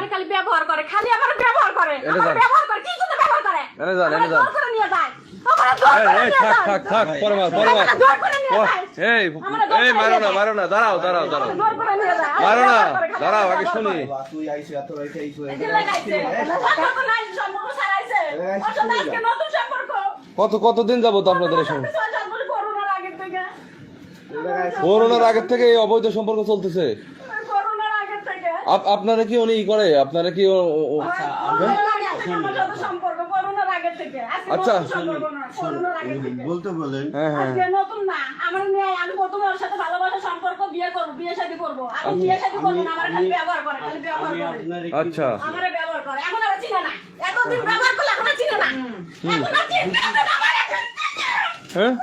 আমার খালি ব্যবহার করে, খালি আমার ব্যবহার করে, আমার ব্যবহার করে, কি করতে ব্যবহার করে? এনে যান, এনে যান। জোর করে নিয়ে যায়। আমার জোর করে নিয়ে যায়। থাক পরমার জোর করে নিয়ে যায়। এই মারো না দাঁড়াও জোর করে নিয়ে যায়। মারো না দাঁড়াও আগে শুনি তুই আইছিস এত রাইতে আইছিস এই লাগাইছে। সম্পর্ক নাই, সম্পর্ক ছাড়াইছে। অত আজকে নতুন সম্পর্ক। কতদিন যাবত আপনাদের এই সঙ্গে? করোনার আগের থেকে। করোনার আগের থেকে এই অবৈধ সম্পর্ক চলতেছে। করোনার আগের থেকে। আপনারা কি উনি করে? আপনারা কি সম্পর্ক করোনার আগের থেকে। আচ্ছা। বলতে বলেন আজকে নতুন না, আমার নিয়ে আমি প্রথম ওর সাথে ভালোবাসা সম্পর্ক বিয়ে করব, বিয়ে শাদী করব। আমি বিয়ে শাদী করব না, আমার খালি ব্যবহার করে, খালি ব্যবহার করে। আচ্ছা আমারে ব্যবহার করে, এখন আর চিনে না। এতদিন ব্যবহার করলে এখন আর চিনে না। এখন আর চিনতে না আমার এখন। হ্যাঁ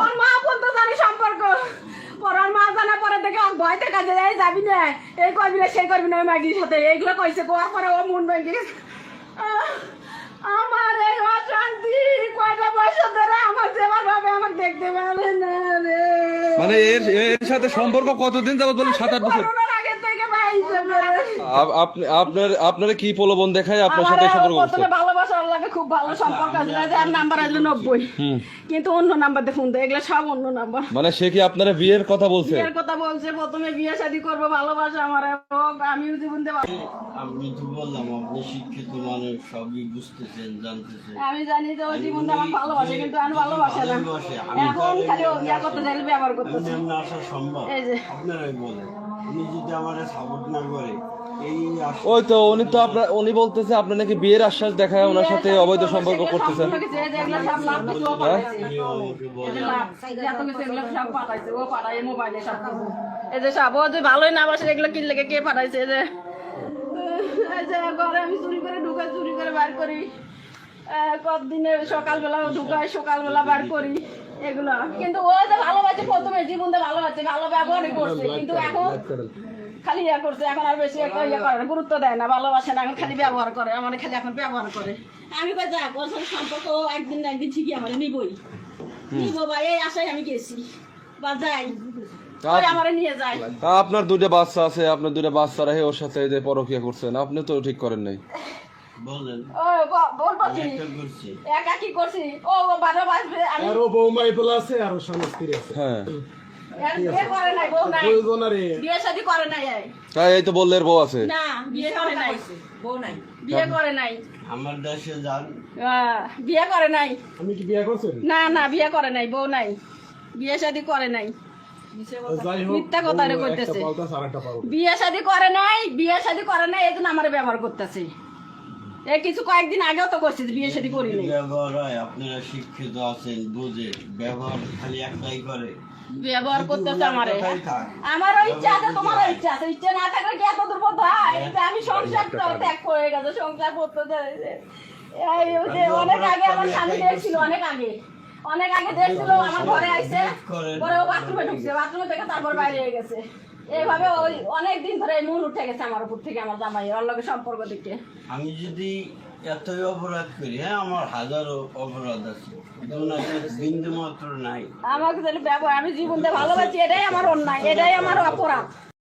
ওর মা বলতে জানি সম্পর্ক। পরার মা জানা পরে থেকে ওর ভয়তে কাজে যায়, যাবি না, এই করবি না, সেই করবি না, ওই মাগির সাথে এইগুলো কইছে। কোয়ার পরে ও মন ভেঙে গেছে। আমার এই অশান্তি কয়টা বছর ধরে আমার যেবার ভাবে আমার দেখতে পারে না রে। মানে এর সাথে সম্পর্ক কতদিন যাবত বলেন? 7-8 বছর। করোনার আগে থেকে পাইছে আপনারা কি প্রলোভন দেখায় আপনার সাথে সম্পর্ক করছে? প্রথমে ভালোবাসা ওর লাগে খুব ভালো সম্পর্ক আছে, যার নাম্বার আসলে 90, কিন্তু অন্য নাম্বার দিয়ে ফোন দেয়, এগুলো সব অন্য নাম্বার। মানে সে কি আপনারা বিয়ের কথা বলছে? বিয়ের কথা বলছে, প্রথমে বিয়ে শাদী করবো, ভালোবাসা আমার হোক, আমিও জীবন দেব। আমি তো বললাম আপনি শিক্ষিত মানুষ, সবই বুঝতেছেন, জানতেছেন। আমি জানি যে ও জীবন আমার ভালোবাসে, কিন্তু আমি ভালোবাসে না। এখন খালি ও বিয়ে করতে চাইলে ব্যবহার করতেছে। এমনি আসা সম্ভব? এই যে আপনারাই বলেন, উনি যদি আমার সাপোর্ট না করে এই ওই তো উনি বলতেছে আপনি নাকি বিয়ের আশ্বাস দেখায় ওনার সাথে অবৈধ সম্পর্ক করতেছেন। ভালোই না বাসে এগুলো কিনলে কে পাঠাইছে? আমি চুরি করে ঢুকাই, চুরি করে বার করি, কতদিনে সকালবেলা ঢুকাই, সকালবেলা বার করি এগুলা। কিন্তু ও যে ভালোবাসে, প্রথমে জীবনটা ভালোবাসে, ভালো ব্যবহারই করছে, কিন্তু এখন খালি ইয়ে করছে। এখন আর বেশি একটা ইয়ে করে না, গুরুত্ব দেয় না, ভালোবাসে না, এখন খালি ব্যবহার করে, আমার খালি এখন ব্যবহার করে। আমি কই যাক, ওর সাথে সম্পর্ক একদিন না একদিন ঠিকই আমার নিবই, নিবো ভাই, এই আশায় আমি গেছি বা যাই, ওই আমারে নিয়ে যায়। আপনার দুইটা বাচ্চা আছে, আপনার দুইটা বাচ্চা রেখে ওর সাথে যে পরকীয়া করছেন, আপনি তো ঠিক করেন নাই। বলেন ও বলবো কি করছি একা কি করছি? ও বারো বাজবে, আমি আরো বৌমাই বলা আছে, আরো স্বামী স্ত্রী আছে। হ্যাঁ বিয়ে করে নাই, বউ নাই, বলবো না রে। বিয়ে শাদী করে নাই। তাই এই তো বললে এর বউ আছে। না, বিয়ে করে নাই, বউ নাই, বিয়ে করে নাই, আমার দেশে যান। বিয়ে করে নাই। আমি কি বিয়ে করছেন? না বিয়ে করে নাই, বউ নাই, বিয়ে শাদী করে নাই, যাই হোক, মিথ্যা কথা রে বউ একটা কইতেছে। পাল্টা সারাটা পাল্টা। বিয়ে শাদী করে নাই, বিয়ে শাদী করে নাই, এই জন্য আমার ব্যবহার করতেছে। এই কিছু কয়েকদিন আগেও তো করছিস, বিয়ে শাদী করি নাই। ব্যবহার হয়, আপনারা শিক্ষিত আছেন, বুঝে ব্যবহার খালি একটাই করে, ব্যবহার করতেছে আমারে। কথাই থাক। আমারও ইচ্ছা আছে, তোমারও ইচ্ছা আছে, ইচ্ছা না থাকলে কি এত দুর্বোধ হয়? এই যে আমি সংসারটা ত্যাগ করে গেছে, সংসার করতে চাইছে। এই যে অনেক আগে আমার স্বামী দেখছিল, অনেক আগে দেখছিল, আমার ঘরে আইছে, পরে ও বাথরুমে ঢুকছে, বাথরুমে থেকে তারপর বাইরে হয়ে গেছে। এইভাবে ওই অনেক দিন ধরে মন উঠে গেছে আমার উপর থেকে, আমার জামাই ওর লগে সম্পর্ক দিকে। আমি যদি এতই অপরাধ করি, হ্যাঁ আমার হাজারো অপরাধ আছে, বিন্দু মাত্র নাই। আমাকে যদি ব্যবহার, আমি জীবনটা ভালোবাসি, এটাই আমার অন্যায়, এটাই আমার অপরাধ।